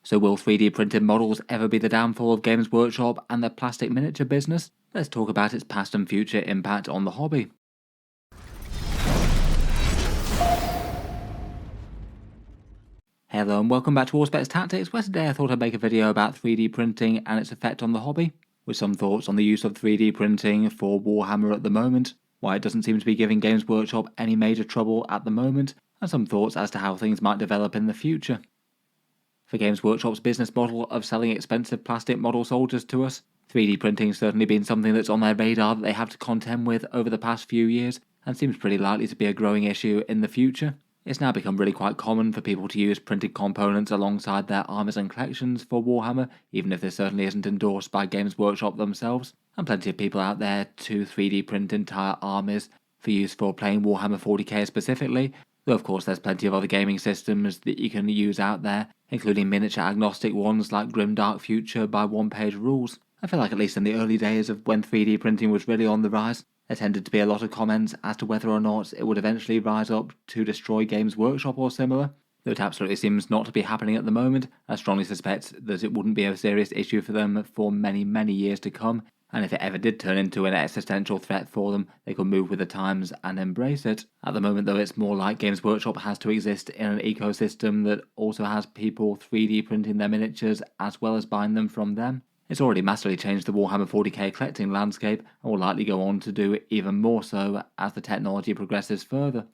So will 3D printed models ever be the downfall of Games Workshop and their plastic miniature business? Let's talk about its past and future impact on the hobby. Hello and welcome back to Auspex Tactics, where today I thought I'd make a video about 3D printing and its effect on the hobby, with some thoughts on the use of 3D printing for Warhammer at the moment, why it doesn't seem to be giving Games Workshop any major trouble at the moment, and some thoughts as to how things might develop in the future. For Games Workshop's business model of selling expensive plastic model soldiers to us, 3D printing has certainly been something that's on their radar that they have to contend with over the past few years, and seems pretty likely to be a growing issue in the future. It's now become really quite common for people to use printed components alongside their armies and collections for Warhammer, even if this certainly isn't endorsed by Games Workshop themselves, and plenty of people out there to 3D print entire armies for use for playing Warhammer 40k specifically, though of course there's plenty of other gaming systems that you can use out there, including miniature agnostic ones like Grimdark Future by one-page rules. I feel like at least in the early days of when 3D printing was really on the rise, there tended to be a lot of comments as to whether or not it would eventually rise up to destroy Games Workshop or similar, though it absolutely seems not to be happening at the moment. I strongly suspect that it wouldn't be a serious issue for them for many years to come, and if it ever did turn into an existential threat for them, they could move with the times and embrace it. At the moment though, it's more like Games Workshop has to exist in an ecosystem that also has people 3D printing their miniatures as well as buying them from them. It's already massively changed the Warhammer 40k collecting landscape and will likely go on to do even more so as the technology progresses further.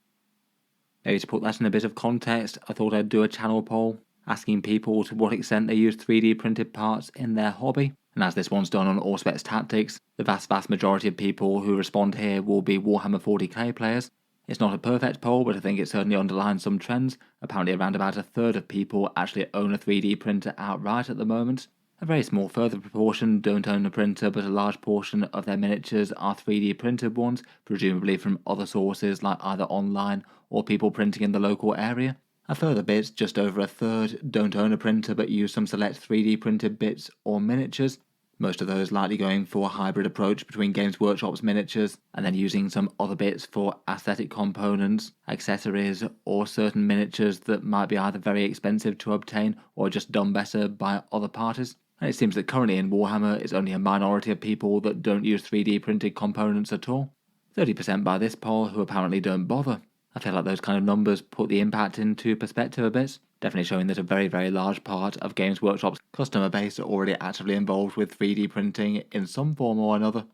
Maybe to put that in a bit of context, I thought I'd do a channel poll asking people to what extent they use 3D printed parts in their hobby. And as this one's done on Auspex Tactics, the vast majority of people who respond here will be Warhammer 40k players. It's not a perfect poll, but I think it certainly underlines some trends. Apparently around about a third of people actually own a 3D printer outright at the moment. A very small further proportion don't own a printer, but a large portion of their miniatures are 3D printed ones, presumably from other sources like either online or people printing in the local area. A further bit, just over a third, don't own a printer but use some select 3D printed bits or miniatures, most of those likely going for a hybrid approach between Games Workshop's miniatures and then using some other bits for aesthetic components, accessories, or certain miniatures that might be either very expensive to obtain or just done better by other parties. And it seems that currently in Warhammer it's only a minority of people that don't use 3D printed components at all. 30% by this poll who apparently don't bother. I feel like those kind of numbers put the impact into perspective a bit, definitely showing that a very large part of Games Workshop's customer base are already actively involved with 3D printing in some form or another.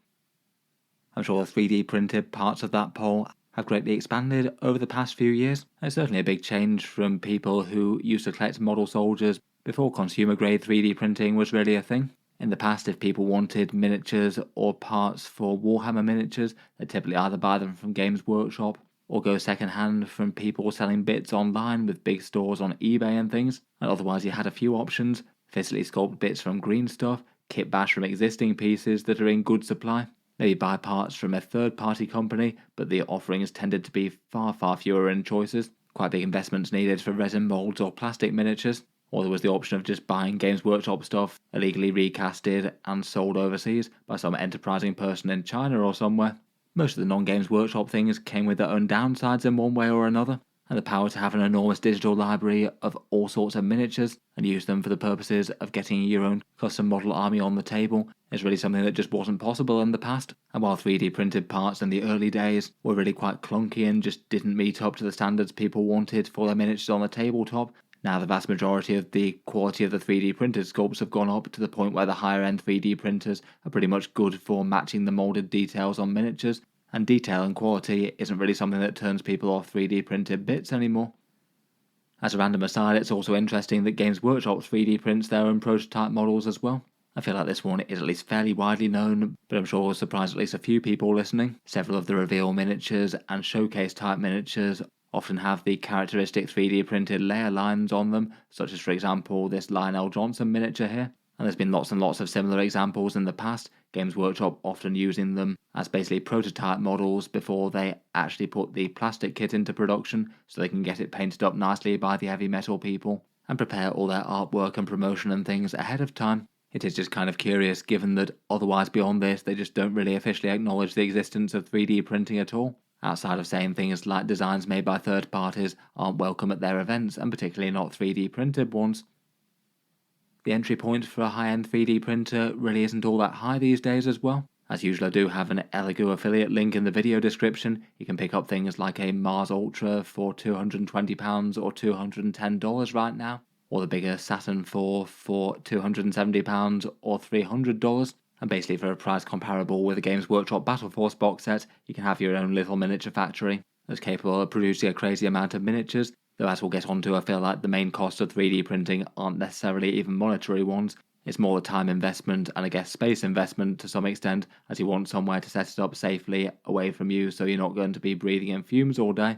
I'm sure the 3D printed parts of that poll have greatly expanded over the past few years. It's certainly a big change from people who used to collect model soldiers before consumer grade 3D printing was really a thing. In the past, if people wanted miniatures or parts for Warhammer miniatures, they'd typically either buy them from Games Workshop or go second hand from people selling bits online with big stores on eBay and things, and otherwise you had a few options: physically sculpt bits from green stuff, kit bash from existing pieces that are in good supply, maybe buy parts from a third party company, but the offerings tended to be far fewer in choices, quite big investments needed for resin molds or plastic miniatures, or there was the option of just buying Games Workshop stuff illegally recasted and sold overseas by some enterprising person in China or somewhere. Most of the non-Games Workshop things came with their own downsides in one way or another, and the power to have an enormous digital library of all sorts of miniatures and use them for the purposes of getting your own custom model army on the table is really something that just wasn't possible in the past. And while 3D printed parts in the early days were really quite clunky and just didn't meet up to the standards people wanted for their miniatures on the tabletop, now the vast majority of the quality of the 3D printed sculpts have gone up to the point where the higher end 3D printers are pretty much good for matching the moulded details on miniatures, and detail and quality isn't really something that turns people off 3D printed bits anymore. As a random aside, it's also interesting that Games Workshop 3D prints their own prototype models as well. I feel like this one is at least fairly widely known, but I'm sure will surprise at least a few people listening. Several of the reveal miniatures and showcase type miniatures often have the characteristic 3D printed layer lines on them, such as for example this Lionel Johnson miniature here, and there's been lots and lots of similar examples in the past, Games Workshop often using them as basically prototype models before they actually put the plastic kit into production so they can get it painted up nicely by the heavy metal people and prepare all their artwork and promotion and things ahead of time. It is just kind of curious given that otherwise beyond this they just don't really officially acknowledge the existence of 3D printing at all, outside of saying things like designs made by third parties aren't welcome at their events and particularly not 3D printed ones. The entry point for a high-end 3D printer really isn't all that high these days as well. As usual, I do have an Elegoo affiliate link in the video description. You can pick up things like a Mars Ultra for £220 or $210 right now, or the bigger Saturn IV for £270 or $300. And basically for a price comparable with a Games Workshop Battle Force box set, you can have your own little miniature factory that's capable of producing a crazy amount of miniatures. Though as we'll get onto, I feel like the main costs of 3D printing aren't necessarily even monetary ones. It's more the time investment and I guess space investment to some extent, as you want somewhere to set it up safely away from you so you're not going to be breathing in fumes all day.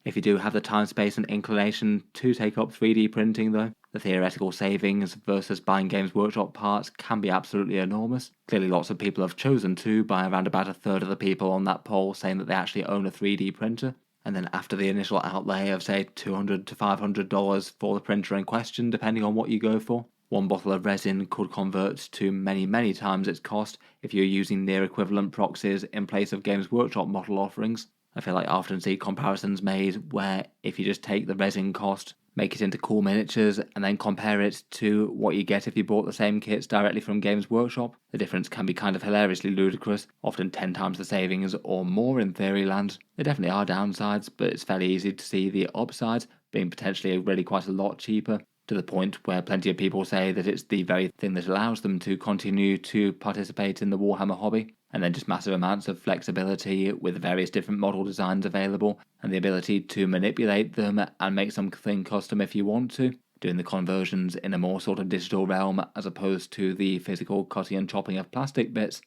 If you do have the time, space and inclination to take up 3D printing though, the theoretical savings versus buying Games Workshop parts can be absolutely enormous. Clearly lots of people have chosen to, by around about a third of the people on that poll saying that they actually own a 3D printer. And then after the initial outlay of say $200 to $500 for the printer in question, depending on what you go for, one bottle of resin could convert to many times its cost if you're using near equivalent proxies in place of Games Workshop model offerings. I feel like I often see comparisons made where if you just take the resin cost, make it into cool miniatures, and then compare it to what you get if you bought the same kits directly from Games Workshop, the difference can be kind of hilariously ludicrous, often 10 times the savings or more in theory land. There definitely are downsides, but it's fairly easy to see the upsides, being potentially really quite a lot cheaper, to the point where plenty of people say that it's the very thing that allows them to continue to participate in the Warhammer hobby. And then just massive amounts of flexibility with various different model designs available and the ability to manipulate them and make something custom if you want to, doing the conversions in a more sort of digital realm as opposed to the physical cutting and chopping of plastic bits.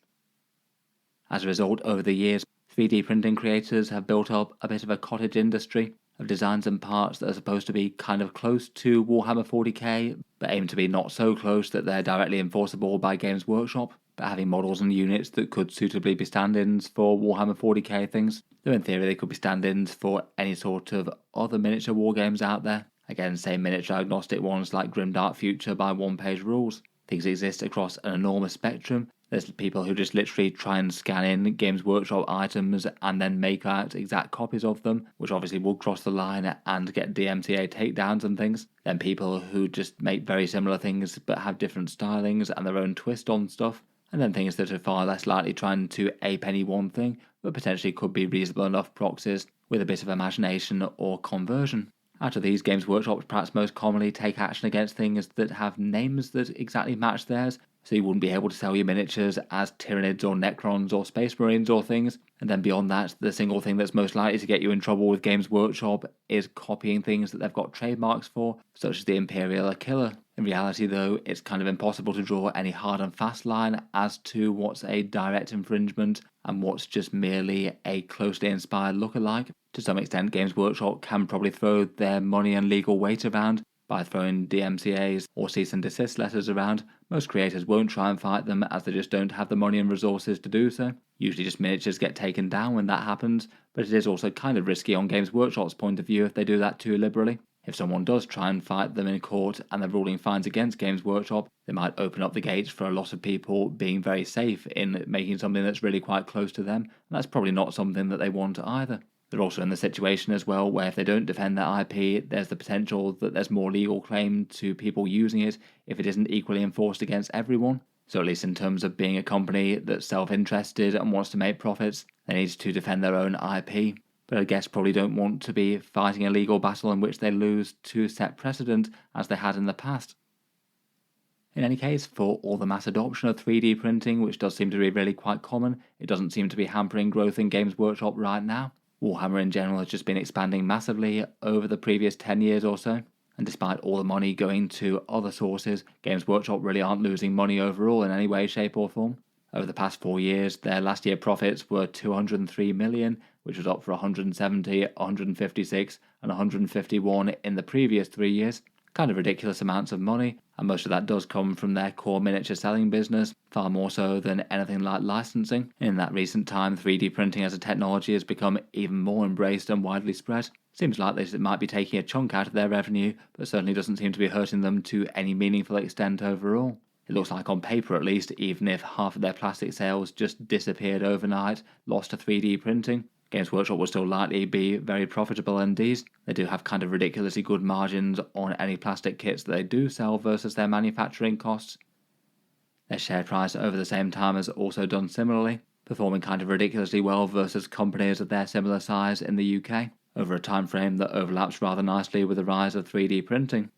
As a result, over the years, 3D printing creators have built up a bit of a cottage industry of designs and parts that are supposed to be kind of close to Warhammer 40k, but aim to be not so close that they're directly enforceable by Games Workshop, but having models and units that could suitably be stand-ins for Warhammer 40k things, though in theory they could be stand-ins for any sort of other miniature wargames out there. Again, say miniature agnostic ones like Grimdark Future by one-page rules. Things exist across an enormous spectrum. There's people who just literally try and scan in Games Workshop items and then make out exact copies of them, which obviously will cross the line and get DMCA takedowns and things. Then people who just make very similar things but have different stylings and their own twist on stuff. And then things that are far less likely trying to ape any one thing, but potentially could be reasonable enough proxies with a bit of imagination or conversion. Out of these, Games Workshop perhaps most commonly take action against things that have names that exactly match theirs, so you wouldn't be able to sell your miniatures as Tyranids or Necrons or Space Marines or things. And then beyond that, the single thing that's most likely to get you in trouble with Games Workshop is copying things that they've got trademarks for, such as the Imperial Killer. In reality though, it's kind of impossible to draw any hard and fast line as to what's a direct infringement and what's just merely a closely inspired lookalike. To some extent, Games Workshop can probably throw their money and legal weight around by throwing DMCAs or cease and desist letters around. Most creators won't try and fight them as they just don't have the money and resources to do so. Usually just miniatures get taken down when that happens, but it is also kind of risky on Games Workshop's point of view if they do that too liberally. If someone does try and fight them in court and the ruling finds against Games Workshop, they might open up the gates for a lot of people being very safe in making something that's really quite close to them, and that's probably not something that they want either. They're also in the situation as well where if they don't defend their IP, there's the potential that there's more legal claim to people using it if it isn't equally enforced against everyone. So at least in terms of being a company that's self-interested and wants to make profits, they need to defend their own IP. But I guess probably don't want to be fighting a legal battle in which they lose to set precedent as they had in the past. In any case, for all the mass adoption of 3D printing, which does seem to be really quite common, it doesn't seem to be hampering growth in Games Workshop right now. Warhammer in general has just been expanding massively over the previous 10 years or so, and despite all the money going to other sources, Games Workshop really aren't losing money overall in any way, shape or form. Over the past 4 years, their last year profits were $203 million, which was up for 170, 156 and 151 in the previous 3 years. Kind of ridiculous amounts of money, and most of that does come from their core miniature selling business, far more so than anything like licensing. In that recent time, 3D printing as a technology has become even more embraced and widely spread. Seems like this might be taking a chunk out of their revenue, but certainly doesn't seem to be hurting them to any meaningful extent overall. It looks like on paper at least, even if half of their plastic sales just disappeared overnight, lost to 3D printing, Games Workshop will still likely be very profitable indeed. They do have kind of ridiculously good margins on any plastic kits that they do sell versus their manufacturing costs. Their share price over the same time has also done similarly, performing kind of ridiculously well versus companies of their similar size in the UK, over a time frame that overlaps rather nicely with the rise of 3D printing.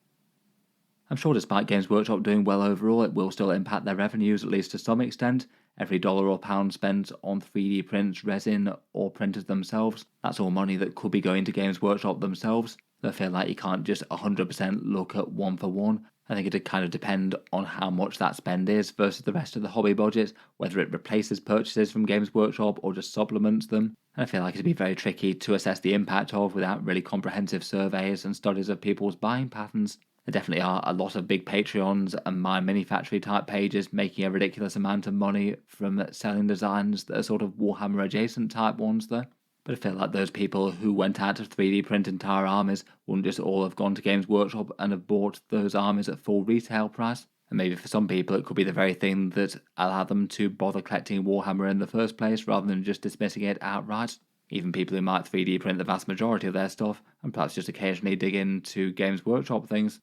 I'm sure despite Games Workshop doing well overall, it will still impact their revenues at least to some extent. Every dollar or pound spent on 3D prints, resin, or printers themselves, that's all money that could be going to Games Workshop themselves. So I feel like you can't just 100% look at one for one. I think it'd kind of depend on how much that spend is versus the rest of the hobby budget, whether it replaces purchases from Games Workshop or just supplements them. And I feel like it'd be very tricky to assess the impact of without really comprehensive surveys and studies of people's buying patterns. There definitely are a lot of big Patreons and My Mini Factory type pages making a ridiculous amount of money from selling designs that are sort of Warhammer adjacent type ones though. But I feel like those people who went out to 3D print entire armies wouldn't just all have gone to Games Workshop and have bought those armies at full retail price. And maybe for some people it could be the very thing that allowed them to bother collecting Warhammer in the first place rather than just dismissing it outright. Even people who might 3D print the vast majority of their stuff and perhaps just occasionally dig into Games Workshop things.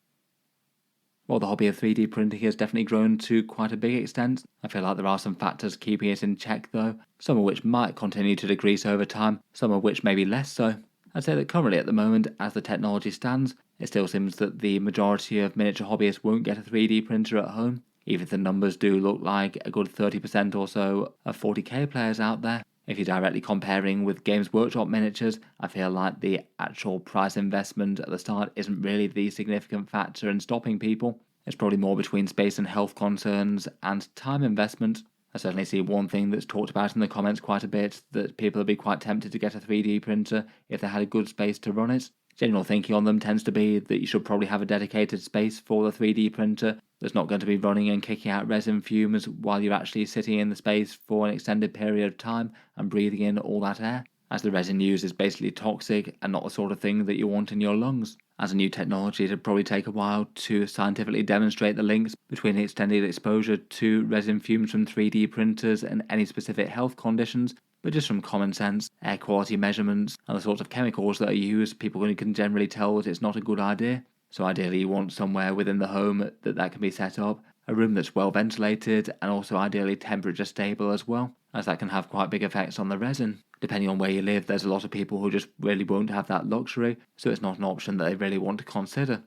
While the hobby of 3D printing has definitely grown to quite a big extent, I feel like there are some factors keeping it in check though, some of which might continue to decrease over time, some of which maybe less so. I'd say that currently at the moment, as the technology stands, it still seems that the majority of miniature hobbyists won't get a 3D printer at home, even if the numbers do look like a good 30% or so of 40k players out there. If you're directly comparing with Games Workshop miniatures, I feel like the actual price investment at the start isn't really the significant factor in stopping people. It's probably more between space and health concerns and time investment. I certainly see one thing that's talked about in the comments quite a bit, that people would be quite tempted to get a 3D printer if they had a good space to run it. General thinking on them tends to be that you should probably have a dedicated space for the 3D printer that's not going to be running and kicking out resin fumes while you're actually sitting in the space for an extended period of time and breathing in all that air, as the resin used is basically toxic and not the sort of thing that you want in your lungs. As a new technology, it'd probably take a while to scientifically demonstrate the links between extended exposure to resin fumes from 3D printers and any specific health conditions, but just from common sense, air quality measurements, and the sorts of chemicals that are used, people can generally tell that it's not a good idea. So ideally you want somewhere within the home that can be set up, a room that's well ventilated and also ideally temperature stable as well, as that can have quite big effects on the resin. Depending on where you live, there's a lot of people who just really won't have that luxury, so it's not an option that they really want to consider.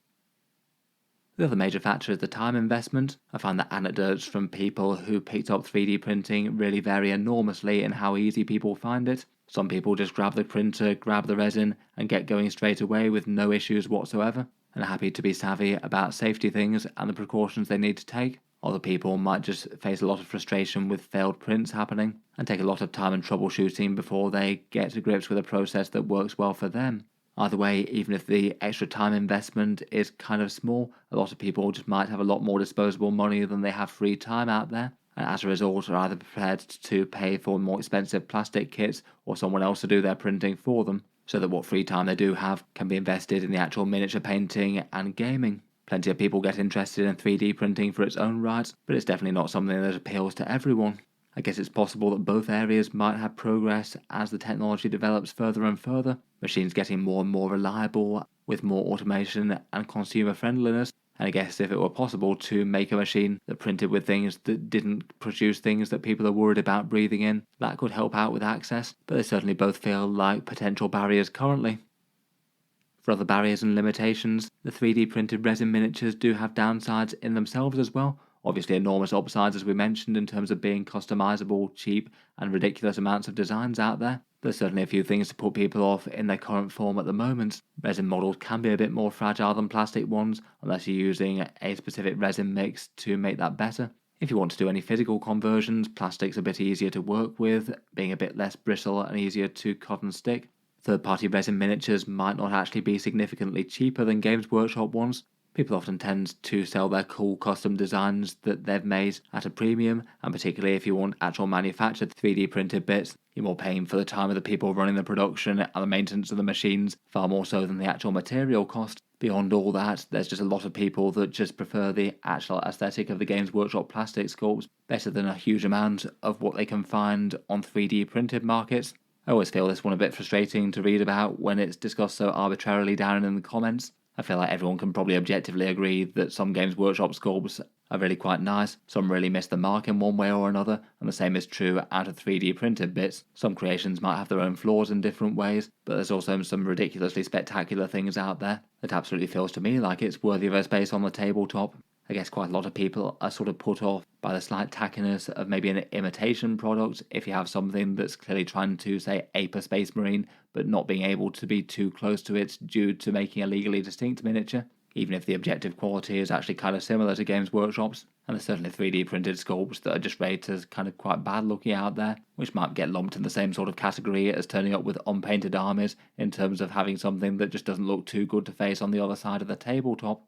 The other major factor is the time investment. I find that anecdotes from people who picked up 3D printing really vary enormously in how easy people find it. Some people just grab the printer, grab the resin, and get going straight away with no issues whatsoever, and are happy to be savvy about safety things and the precautions they need to take. Other people might just face a lot of frustration with failed prints happening, and take a lot of time and troubleshooting before they get to grips with a process that works well for them. Either way, even if the extra time investment is kind of small, a lot of people just might have a lot more disposable money than they have free time out there, and as a result are either prepared to pay for more expensive plastic kits or someone else to do their printing for them, so that what free time they do have can be invested in the actual miniature painting and gaming. Plenty of people get interested in 3D printing for its own right, but it's definitely not something that appeals to everyone. I guess it's possible that both areas might have progress as the technology develops further and further, machines getting more and more reliable with more automation and consumer friendliness. And I guess if it were possible to make a machine that printed with things that didn't produce things that people are worried about breathing in, that could help out with access, but they certainly both feel like potential barriers currently. For other barriers and limitations, the 3D printed resin miniatures do have downsides in themselves as well. Obviously enormous upsides as we mentioned in terms of being customizable, cheap, and ridiculous amounts of designs out there. There's certainly a few things to put people off in their current form at the moment. Resin models can be a bit more fragile than plastic ones, unless you're using a specific resin mix to make that better. If you want to do any physical conversions, plastic's a bit easier to work with, being a bit less brittle and easier to cut and stick. Third-party resin miniatures might not actually be significantly cheaper than Games Workshop ones. People often tend to sell their cool custom designs that they've made at a premium, and particularly if you want actual manufactured 3D printed bits, you're more paying for the time of the people running the production and the maintenance of the machines, far more so than the actual material cost. Beyond all that, there's just a lot of people that just prefer the actual aesthetic of the Games Workshop plastic sculpts better than a huge amount of what they can find on 3D printed markets. I always feel this one a bit frustrating to read about when it's discussed so arbitrarily down in the comments. I feel like everyone can probably objectively agree that some Games Workshop sculpts are really quite nice, some really miss the mark in one way or another, and the same is true out of 3D printed bits. Some creations might have their own flaws in different ways, but there's also some ridiculously spectacular things out there that absolutely feels to me like it's worthy of a space on the tabletop. I guess quite a lot of people are sort of put off by the slight tackiness of maybe an imitation product if you have something that's clearly trying to, say, ape a Space Marine, but not being able to be too close to it due to making a legally distinct miniature, even if the objective quality is actually kind of similar to Games Workshop's. And there's certainly 3D printed sculpts that are just rated as kind of quite bad looking out there, which might get lumped in the same sort of category as turning up with unpainted armies in terms of having something that just doesn't look too good to face on the other side of the tabletop.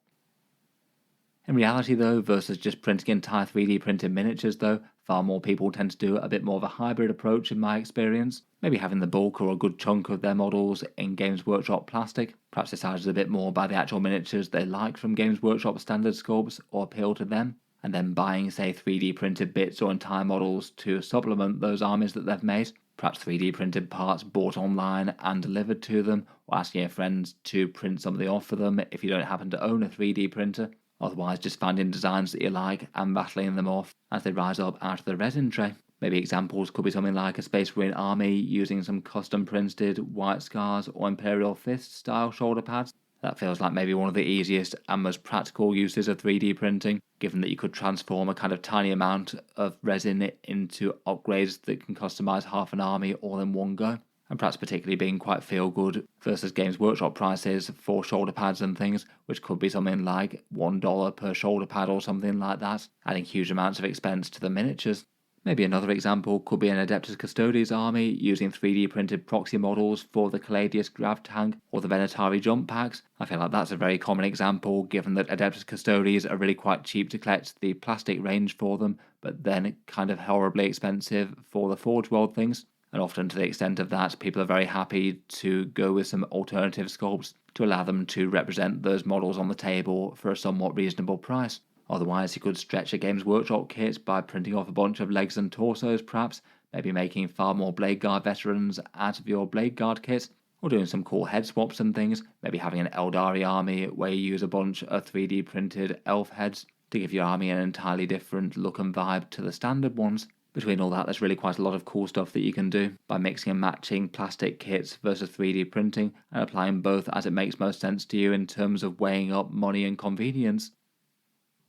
In reality though, versus just printing entire 3D printed miniatures though, far more people tend to do a bit more of a hybrid approach in my experience, maybe having the bulk or a good chunk of their models in Games Workshop plastic, perhaps decided a bit more by the actual miniatures they like from Games Workshop standard sculpts or appeal to them, and then buying say 3D printed bits or entire models to supplement those armies that they've made, perhaps 3D printed parts bought online and delivered to them, or asking your friends to print something off for them if you don't happen to own a 3D printer. Otherwise, just finding designs that you like and battling them off as they rise up out of the resin tray. Maybe examples could be something like a Space Marine army using some custom printed White Scars or Imperial Fist style shoulder pads. That feels like maybe one of the easiest and most practical uses of 3D printing, given that you could transform a kind of tiny amount of resin into upgrades that can customize half an army all in one go. And perhaps particularly being quite feel good versus Games Workshop prices for shoulder pads and things, which could be something like $1 per shoulder pad or something like that, adding huge amounts of expense to the miniatures. Maybe another example could be an Adeptus Custodes army using 3D printed proxy models for the Caladius Grav Tank or the Venatari jump packs. I feel like that's a very common example given that Adeptus Custodes are really quite cheap to collect the plastic range for them, but then kind of horribly expensive for the Forge World things. And often to the extent of that, people are very happy to go with some alternative sculpts to allow them to represent those models on the table for a somewhat reasonable price. Otherwise, you could stretch a Games Workshop kit by printing off a bunch of legs and torsos perhaps, maybe making far more Blade Guard veterans out of your Blade Guard kit, or doing some cool head swaps and things, maybe having an Eldari army where you use a bunch of 3D printed elf heads to give your army an entirely different look and vibe to the standard ones. Between all that, there's really quite a lot of cool stuff that you can do by mixing and matching plastic kits versus 3D printing and applying both as it makes most sense to you in terms of weighing up money and convenience.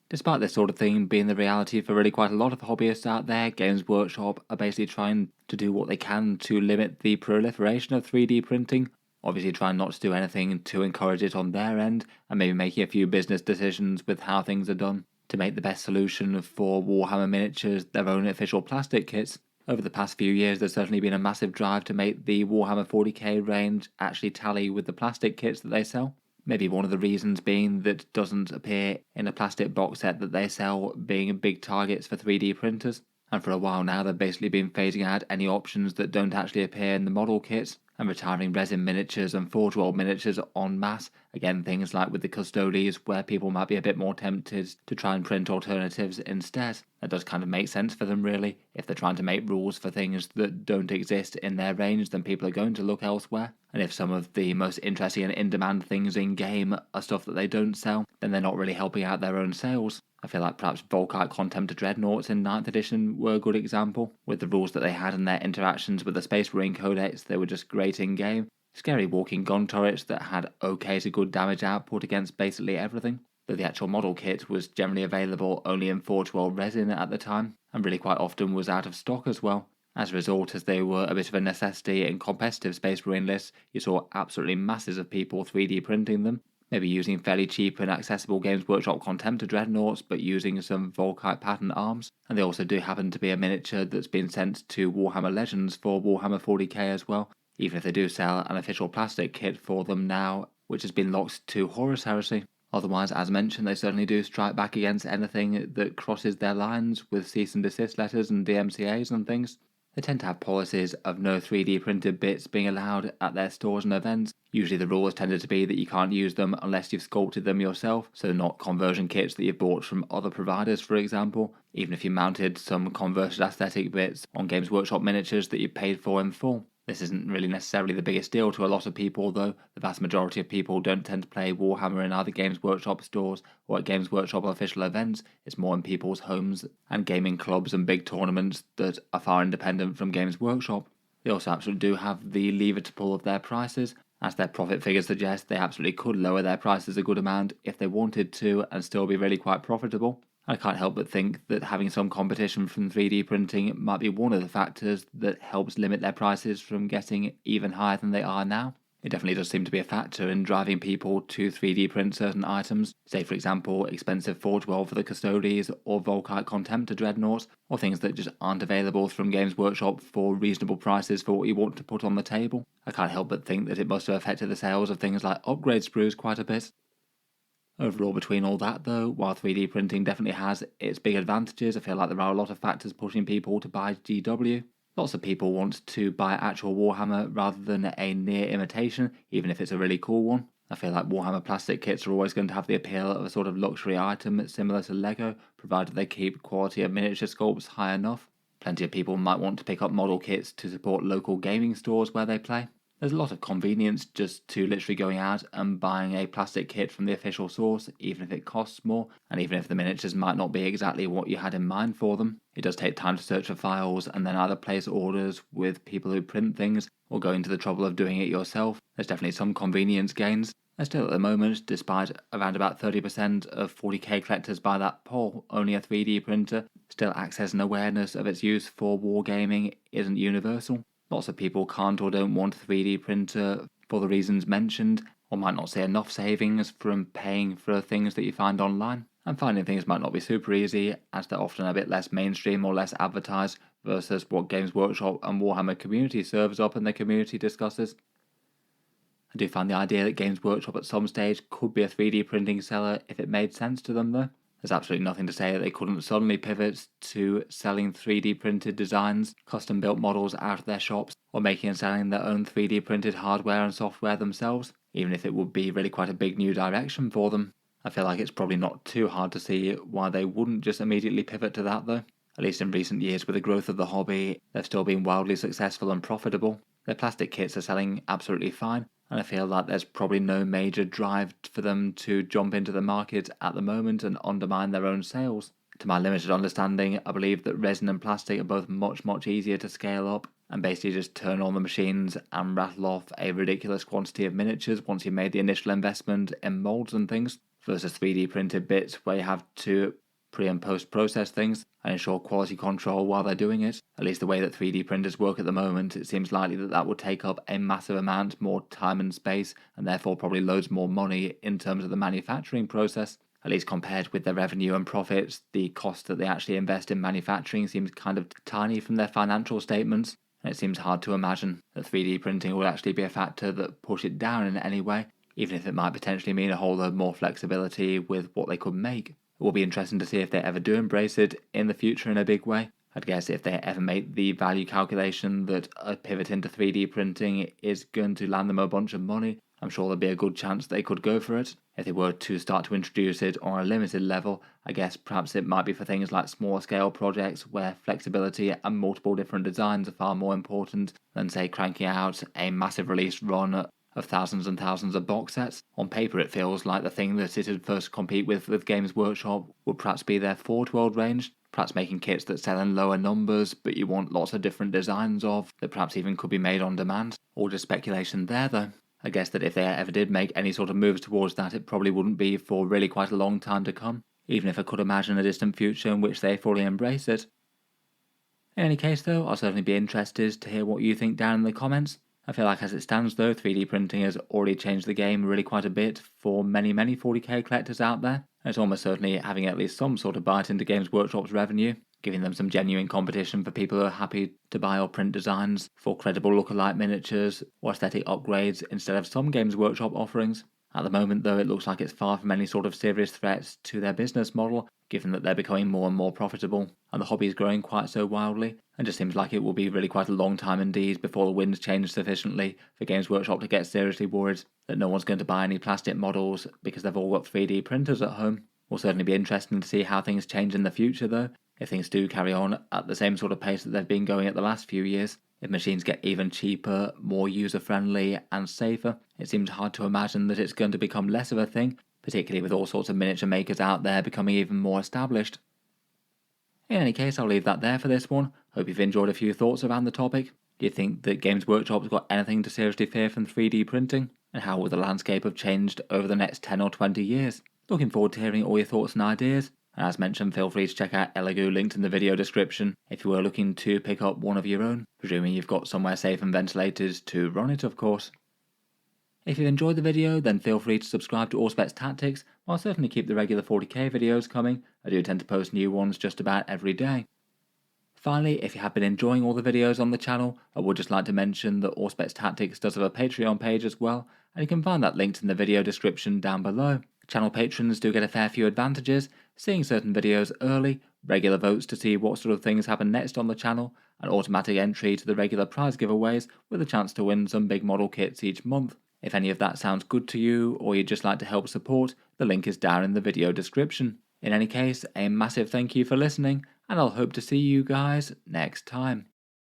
Despite this sort of thing being the reality for really quite a lot of hobbyists out there, Games Workshop are basically trying to do what they can to limit the proliferation of 3D printing, obviously trying not to do anything to encourage it on their end, and maybe making a few business decisions with how things are done to make the best solution for Warhammer miniatures their own official plastic kits. Over the past few years, there's certainly been a massive drive to make the Warhammer 40k range actually tally with the plastic kits that they sell. Maybe one of the reasons being that it doesn't appear in a plastic box set that they sell being big targets for 3D printers. And for a while now, they've basically been phasing out any options that don't actually appear in the model kits and retiring resin miniatures and Forge World miniatures en masse. Again, things like with the Custodes, where people might be a bit more tempted to try and print alternatives instead. That does kind of make sense for them, really. If they're trying to make rules for things that don't exist in their range, then people are going to look elsewhere. And if some of the most interesting and in-demand things in-game are stuff that they don't sell, then they're not really helping out their own sales. I feel like perhaps Volkite Contemptor Dreadnoughts in 9th edition were a good example. With the rules that they had and their interactions with the Space Marine Codex, they were just great in-game. Scary walking gun turrets that had okay to good damage output against basically everything. Though the actual model kit was generally available only in Forge World resin at the time, and really quite often was out of stock as well. As a result, as they were a bit of a necessity in competitive Space Marine lists, you saw absolutely masses of people 3D printing them, maybe using fairly cheap and accessible Games Workshop Contemptor Dreadnoughts, but using some Volkite pattern arms. And they also do happen to be a miniature that's been sent to Warhammer Legends for Warhammer 40k as well, even if they do sell an official plastic kit for them now, which has been locked to Horus Heresy. Otherwise, as mentioned, they certainly do strike back against anything that crosses their lines with cease and desist letters and DMCAs and things. They tend to have policies of no 3D printed bits being allowed at their stores and events. Usually the rule has tended to be that you can't use them unless you've sculpted them yourself, so not conversion kits that you've bought from other providers, for example, even if you mounted some converted aesthetic bits on Games Workshop miniatures that you paid for in full. This isn't really necessarily the biggest deal to a lot of people, though. The vast majority of people don't tend to play Warhammer in either Games Workshop stores or at Games Workshop official events. It's more in people's homes and gaming clubs and big tournaments that are far independent from Games Workshop. They also absolutely do have the lever to pull of their prices. As their profit figures suggest, they absolutely could lower their prices a good amount if they wanted to and still be really quite profitable. I can't help but think that having some competition from 3D printing might be one of the factors that helps limit their prices from getting even higher than they are now. It definitely does seem to be a factor in driving people to 3D print certain items, say for example expensive Forge World for the Custodes or Volkite Contemptor Dreadnoughts, or things that just aren't available from Games Workshop for reasonable prices for what you want to put on the table. I can't help but think that it must have affected the sales of things like upgrade sprues quite a bit. Overall, between all that though, while 3D printing definitely has its big advantages, I feel like there are a lot of factors pushing people to buy GW. Lots of people want to buy actual Warhammer rather than a near imitation, even if it's a really cool one. I feel like Warhammer plastic kits are always going to have the appeal of a sort of luxury item similar to Lego, provided they keep quality of miniature sculpts high enough. Plenty of people might want to pick up model kits to support local gaming stores where they play. There's a lot of convenience just to literally going out and buying a plastic kit from the official source, even if it costs more, and even if the miniatures might not be exactly what you had in mind for them. It does take time to search for files and then either place orders with people who print things or go into the trouble of doing it yourself. There's definitely some convenience gains. And still at the moment, despite around about 30% of 40k collectors by that poll owning a 3D printer, still access and awareness of its use for wargaming isn't universal. Lots of people can't or don't want a 3D printer for the reasons mentioned, or might not see enough savings from paying for things that you find online. And finding things might not be super easy, as they're often a bit less mainstream or less advertised versus what Games Workshop and Warhammer community serves up and their community discusses. I do find the idea that Games Workshop at some stage could be a 3D printing seller if it made sense to them though. There's absolutely nothing to say that they couldn't suddenly pivot to selling 3D printed designs, custom built models out of their shops, or making and selling their own 3D printed hardware and software themselves, even if it would be really quite a big new direction for them. I feel like it's probably not too hard to see why they wouldn't just immediately pivot to that though. At least in recent years with the growth of the hobby, they've still been wildly successful and profitable. Their plastic kits are selling absolutely fine, and I feel like there's probably no major drive for them to jump into the market at the moment and undermine their own sales. To my limited understanding, I believe that resin and plastic are both much easier to scale up and basically just turn on the machines and rattle off a ridiculous quantity of miniatures once you've made the initial investment in molds and things, versus 3D printed bits where you have to pre and post process things and ensure quality control while they're doing it. At least the way that 3D printers work at the moment, it seems likely that that would take up a massive amount more time and space, and therefore probably loads more money in terms of the manufacturing process. At least compared with their revenue and profits, the cost that they actually invest in manufacturing seems kind of tiny from their financial statements, and it seems hard to imagine that 3D printing will actually be a factor that push it down in any way, even if it might potentially mean a whole load more flexibility with what they could make. It will be interesting to see if they ever do embrace it in the future in a big way. I'd guess if they ever make the value calculation that a pivot into 3D printing is going to land them a bunch of money, I'm sure there'd be a good chance they could go for it. If they were to start to introduce it on a limited level, I guess perhaps it might be for things like smaller scale projects where flexibility and multiple different designs are far more important than, say, cranking out a massive release run of thousands and thousands of box sets. On paper it feels like the thing that it'd first compete with Games Workshop would perhaps be their Forge World range, perhaps making kits that sell in lower numbers but you want lots of different designs of, that perhaps even could be made on demand. All just speculation there though. I guess that if they ever did make any sort of moves towards that, it probably wouldn't be for really quite a long time to come, even if I could imagine a distant future in which they fully embrace it. In any case though, I'll certainly be interested to hear what you think down in the comments. I feel like as it stands though, 3D printing has already changed the game really quite a bit for many 40k collectors out there, and it's almost certainly having at least some sort of bite into Games Workshop's revenue, giving them some genuine competition for people who are happy to buy or print designs for credible lookalike miniatures or aesthetic upgrades instead of some Games Workshop offerings. At the moment though, it looks like it's far from any sort of serious threat to their business model, given that they're becoming more and more profitable, and the hobby is growing quite so wildly, and just seems like it will be really quite a long time indeed before the winds change sufficiently for Games Workshop to get seriously worried that no one's going to buy any plastic models because they've all got 3D printers at home. Will certainly be interesting to see how things change in the future though, if things do carry on at the same sort of pace that they've been going at the last few years. If machines get even cheaper, more user-friendly and safer, it seems hard to imagine that it's going to become less of a thing, particularly with all sorts of miniature makers out there becoming even more established. In any case, I'll leave that there for this one. Hope you've enjoyed a few thoughts around the topic. Do you think that Games Workshop's got anything to seriously fear from 3D printing? And how will the landscape have changed over the next 10 or 20 years? Looking forward to hearing all your thoughts and ideas. And as mentioned, feel free to check out Elegoo linked in the video description if you were looking to pick up one of your own, presuming you've got somewhere safe and ventilated to run it, of course. If you've enjoyed the video, then feel free to subscribe to Auspex Tactics. I'll certainly keep the regular 40k videos coming. I do tend to post new ones just about every day. Finally, if you have been enjoying all the videos on the channel, I would just like to mention that Auspex Tactics does have a Patreon page as well, and you can find that linked in the video description down below. Channel patrons do get a fair few advantages, seeing certain videos early, regular votes to see what sort of things happen next on the channel, and automatic entry to the regular prize giveaways with a chance to win some big model kits each month. If any of that sounds good to you, or you'd just like to help support, the link is down in the video description. In any case, a massive thank you for listening, and I'll hope to see you guys next time.